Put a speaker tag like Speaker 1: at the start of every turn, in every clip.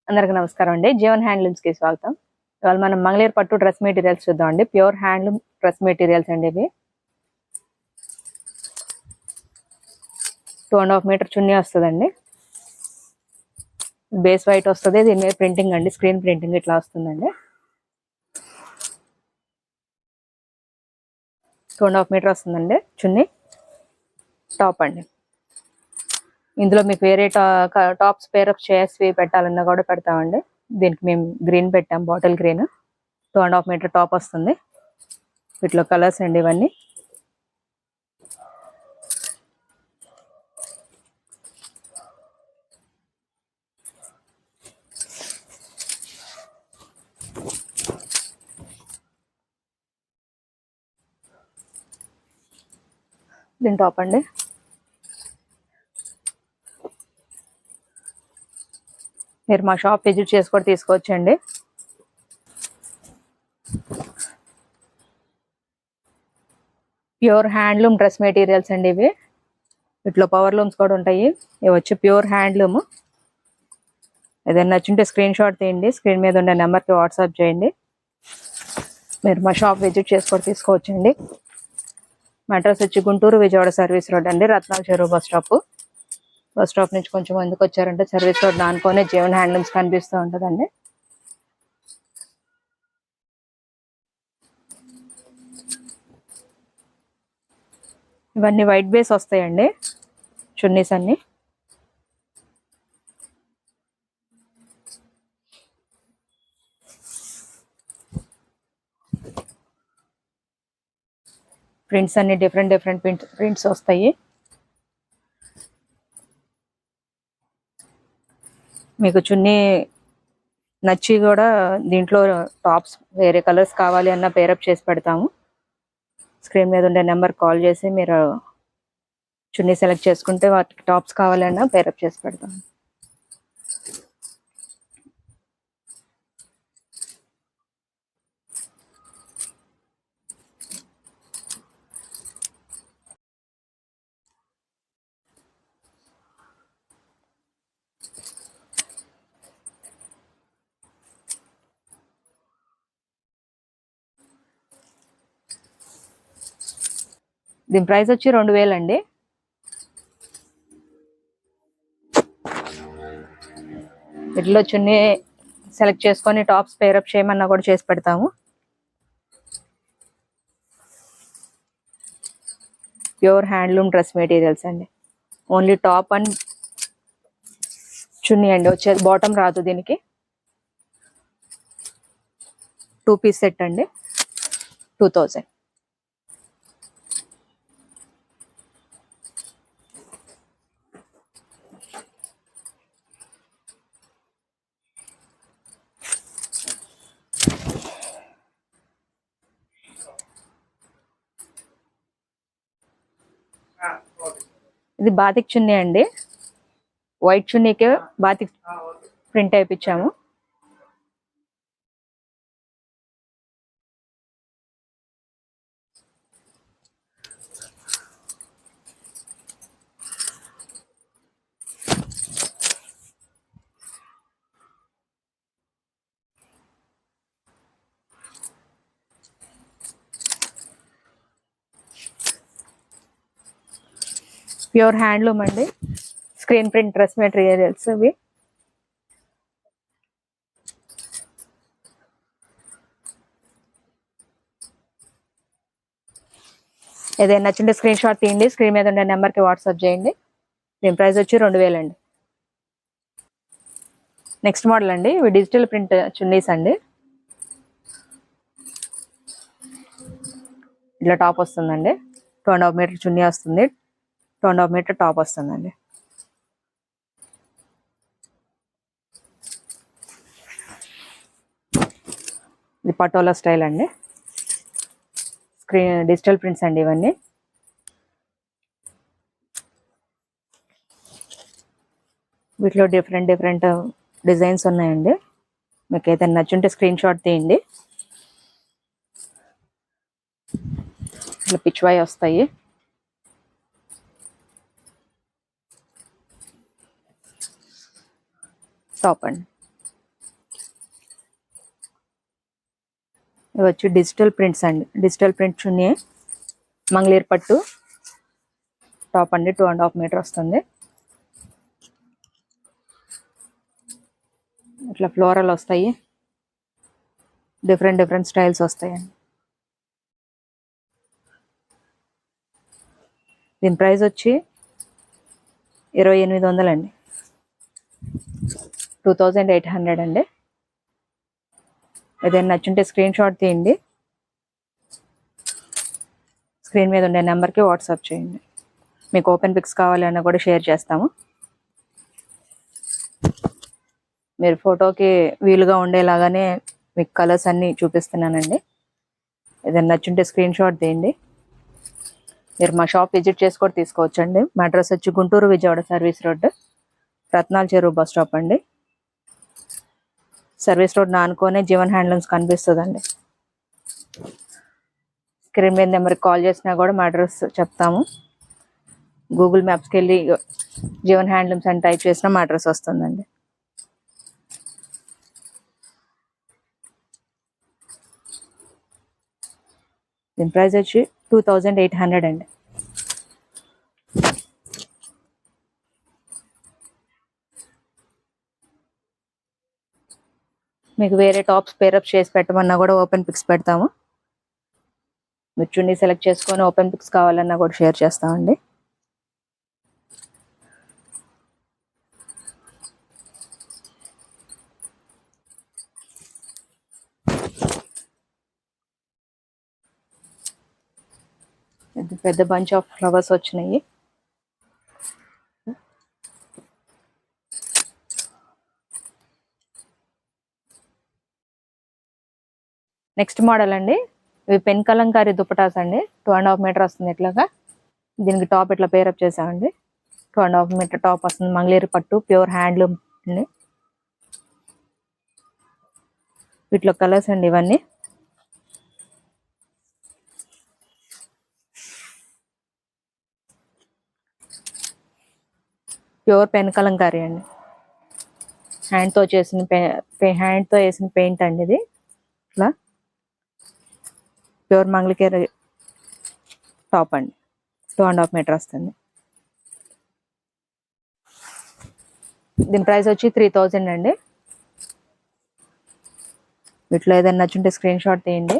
Speaker 1: అందరికీ నమస్కారం అండి. జీవన్ హ్యాండ్లూమ్స్కి స్వాగతం. ఇవాళ మనం మంగళగిరి పట్టు డ్రెస్ మెటీరియల్స్ చూద్దాం అండి. ప్యూర్ హ్యాండ్లూమ్ డ్రెస్ మెటీరియల్స్ అండి ఇవి. 2.5 మీటర్ చున్నీ వస్తుందండి. బేస్ వైట్ వస్తుంది. దీని మీద ప్రింటింగ్ అండి, స్క్రీన్ ప్రింటింగ్ ఇట్లా వస్తుందండి. 2.5 మీటర్ వస్తుందండి చున్నీ. టాప్ అండి. ఇందులో మీకు వేరే టాప్స్ పేరప్ చేసి పెట్టాలన్నా కూడా పెడతామండి. దీనికి మేము గ్రీన్ పెట్టాం, బాటిల్ గ్రీన్. 2.5 మీటర్ టాప్ వస్తుంది. వీటిలో కలర్స్ అండి ఇవన్నీ. దీని టాప్ అండి. మీరు మా షాప్ విజిట్ చేసి కూడా తీసుకోవచ్చండి. ప్యూర్ హ్యాండ్లూమ్ డ్రెస్ మెటీరియల్స్ అండి ఇవి. వీటిలో పవర్ లూమ్స్ కూడా ఉంటాయి. ఇవి వచ్చి ప్యూర్ హ్యాండ్లూమ్. ఏదైనా నచ్చుంటే స్క్రీన్ షాట్ తీయండి, స్క్రీన్ మీద ఉండే నెంబర్కి వాట్సాప్ చేయండి. మీరు మా షాప్ విజిట్ చేసి కూడా తీసుకోవచ్చండి. మా అడ్రస్ వచ్చి గుంటూరు విజయవాడ సర్వీస్ రోడ్ అండి, రత్నాల చెరువు బస్ స్టాప్. బస్ స్టాప్ నుంచి కొంచెం ముందుకు వచ్చారంటే సర్వీస్ రోడ్ దానికోనే జీవన్ హ్యాండ్లూమ్స్ కనిపిస్తూ ఉంటుందండి. ఇవన్నీ వైట్ బేస్ వస్తాయండి చున్నీస్ అన్ని. ప్రింట్స్ అన్ని డిఫరెంట్ ప్రింట్స్ వస్తాయి. మీకు చున్నీ నచ్చి కూడా దీంట్లో టాప్స్ వేరే కలర్స్ కావాలి అన్న పేరప్ చేసి పెడతాము. స్క్రీన్ మీద ఉండే నెంబర్ కాల్ చేసి మీరు చున్నీ సెలెక్ట్ చేసుకుంటే వాటికి టాప్స్ కావాలన్నా పేరప్ చేసి పెడతాము. దీని ప్రైస్ వచ్చి 2000 అండి. వీటిలో చున్నీ సెలెక్ట్ చేసుకొని టాప్స్ పేరప్ చేయమన్నా కూడా చేసి పెడతాము. ప్యూర్ హ్యాండ్లూమ్ డ్రెస్ మెటీరియల్స్ అండి. ఓన్లీ టాప్ అండ్ చున్నీ అండి వచ్చేది. బాటమ్ రాదు దీనికి. 2 పీస్ సెట్ అండి, 2000. ఇది బాతిక్ చున్నీ అండి. వైట్ చున్నీకి బాతిక్ ప్రింట్ వేయించాము. ప్యూర్ హ్యాండ్లూమ్ అండి, స్క్రీన్ ప్రింట్ డ్రెస్ మెటీరియల్స్ ఇవి. ఏదైనా నచ్చింటే స్క్రీన్ షాట్ తీయండి, స్క్రీన్ మీద ఉండే నెంబర్కి వాట్సాప్ చేయండి. దీని ప్రైస్ వచ్చి 2000 అండి. నెక్స్ట్ మోడల్ అండి, ఇవి డిజిటల్ ప్రింట్ చున్నీస్ అండి. ఇట్లా టాప్ వస్తుందండి. 2.5 మీటర్ చున్నీ వస్తుంది, 2.5 మీటర్ టాప్ వస్తుందండి. ఇది పటోలా స్టైల్ అండి. స్క్రీన్ డిజిటల్ ప్రింట్స్ అండి ఇవన్నీ. వీటిలో డిఫరెంట్ డిజైన్స్ ఉన్నాయండి. మీకు ఏదైనా నచ్చుంటే స్క్రీన్ షాట్ తీయండి. ఇట్లా పిచ్వాయి వస్తాయి. టాప్ అండి. ఇవి వచ్చి డిజిటల్ ప్రింట్స్ అండి. డిజిటల్ ప్రింట్ చున్నీ, మంగళీర్ పట్టు టాప్ అండి. 2.5 మీటర్ వస్తుంది. ఇట్లా ఫ్లోరల్ వస్తాయి. డిఫరెంట్ స్టైల్స్ వస్తాయండి. దీని ప్రైస్ వచ్చి 2800 అండి. 2800 అండి. ఏదైనా నచ్చుంటే స్క్రీన్ షాట్ తీయండి. స్క్రీన్ మీద ఉండే నెంబర్కి వాట్సాప్ చేయండి. మీకు ఓపెన్ పిక్స్ కావాలన్నా కూడా షేర్ చేస్తాము. మీరు ఫోటోకి వీలుగా ఉండేలాగానే మీకు కలర్స్ అన్నీ చూపిస్తున్నానండి. ఏదైనా నచ్చుంటే స్క్రీన్ షాట్ తీయండి. మీరు మా షాప్ విజిట్ చేసి కూడా తీసుకోవచ్చండి. మా అడ్రస్ వచ్చి గుంటూరు విజయవాడ సర్వీస్ రోడ్, రత్నాల చెరువు బస్ స్టాప్ అండి. సర్వీస్ రోడ్ ఆనుకోనే జీవన్ హ్యాండ్లూమ్స్ కనిపిస్తుందండి. స్క్రీన్ మీద నెంబర్కి కాల్ చేసినా కూడా మా అడ్రస్ చెప్తాము. గూగుల్ మ్యాప్స్కి వెళ్ళి జీవన్ హ్యాండ్లూమ్స్ అని టైప్ చేసినా మా అడ్రస్ వస్తుందండి. దీని ప్రైస్ వచ్చి 2800 అండి. మీకు వేరే టాప్స్ పేరప్ చేసి పెట్టమన్నా కూడా ఓపెన్ పిక్స్ పెడతాము. మీరు చున్నీ సెలెక్ట్ చేసుకొని ఓపెన్ పిక్స్ కావాలన్నా కూడా షేర్ చేస్తామండి. పెద్ద బంచ్ ఆఫ్ ఫ్లవర్స్ వచ్చినాయి. నెక్స్ట్ మోడల్ అండి. ఇవి పెన్ కలంకారీ దుపటాస్ అండి. 2.5 మీటర్ వస్తుంది. ఇట్లాగా దీనికి టాప్ ఇట్లా పేరప్ చేసామండి. 2.5 మీటర్ టాప్ వస్తుంది. మంగళీరు పట్టు, ప్యూర్ హ్యాండ్లూమ్ అండి. వీటిలో కలర్స్ అండి ఇవన్నీ. ప్యూర్ పెన్ కలంకారీ అండి. హ్యాండ్తో వేసిన పెయింట్ అండి ఇది. ఇట్లా ప్యూర్ మంగళగిరి టాప్ అండి. 2.5 మీటర్ వస్తుంది. దీని ప్రైస్ వచ్చి 3000 అండి. వీటిలో ఏదైనా నచ్చుంటే స్క్రీన్ షాట్ తీయండి.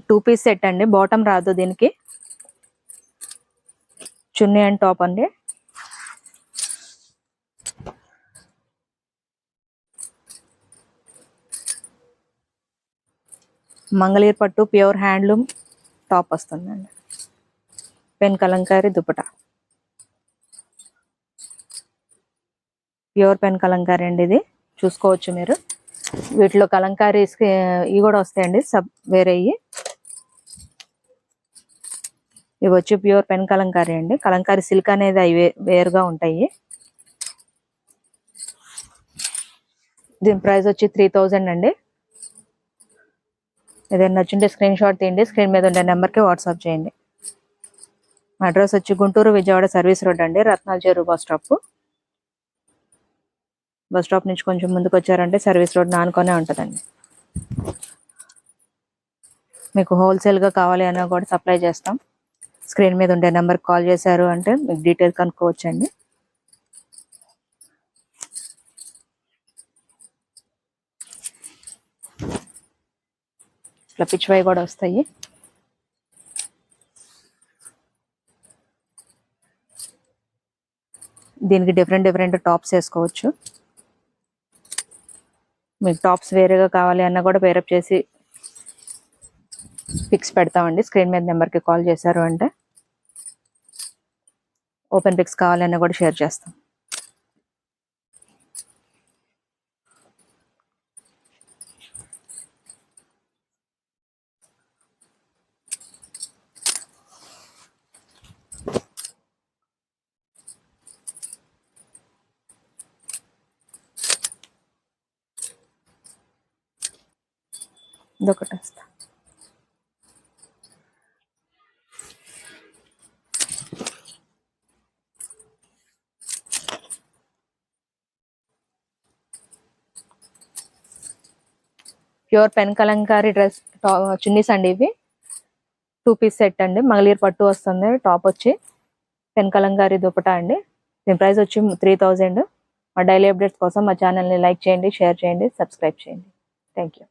Speaker 1: టూ పీస్ సెట్ అండి. బాటమ్ రాదు దీనికి. చున్నీ అండ్ టాప్ అండి. మంగళీర్ పట్టు ప్యూర్ హ్యాండ్లూమ్ టాప్ వస్తుందండి. Pen Kalamkari dupatta, pure pen Kalamkari అండి. ఇది చూసుకోవచ్చు మీరు. వీటిలో కలంకారీస్ ఇవి కూడా వస్తాయండి. వేరే ఇవి వచ్చి ప్యూర్ పెన్ కలంకారీ అండి. కలంకారీ సిల్క్ అనేది అవి వేరుగా ఉంటాయి. దీని ప్రైస్ వచ్చి 3000 అండి. ఏదైనా నచ్చుంటే స్క్రీన్ షాట్ తీయండి. స్క్రీన్ మీద ఉండే నెంబర్కి వాట్సాప్ చేయండి. మా అడ్రస్ వచ్చి గుంటూరు విజయవాడ సర్వీస్ రోడ్ అండి, రత్నాల చెరువు బస్ స్టాప్. బస్ స్టాప్ నుంచి కొంచెం ముందుకు వచ్చారంటే సర్వీస్ రోడ్ ఆనుకొనే ఉంటుందండి. మీకు హోల్సేల్గా కావాలి అన్నా కూడా సప్లై చేస్తాం. స్క్రీన్ మీద ఉండే నెంబర్కి కాల్ చేశారు అంటే మీకు డీటెయిల్ కనుక్కోవచ్చండి. ఇట్లా పిచ్చివై కూడా వస్తాయి. దీనికి డిఫరెంట్ టాప్స్ వేసుకోవచ్చు. మీకు టాప్స్ వేరేగా కావాలి అన్నా కూడా పేరప్ చేసి పిక్స్ పెడతామండి. స్క్రీన్ మీద నెంబర్కి కాల్ చేశారు అంటే ఓపెన్ పిక్స్ కావాలన్నా కూడా షేర్ చేస్తాం. ఇదొకటి వస్తా. Pure pen Kalamkari dress chunnis అండి ఇవి. 2 పీస్ సెట్ అండి. మంగళగిరి పట్టు వస్తుంది. టాప్ వచ్చి పెన్ కలంకారీ దుపటా అండి. దీని ప్రైస్ వచ్చి 3000. మా డైలీ అప్డేట్స్ కోసం మా ఛానల్ని లైక్ చేయండి, షేర్ చేయండి, సబ్స్క్రైబ్ చేయండి. Thank you.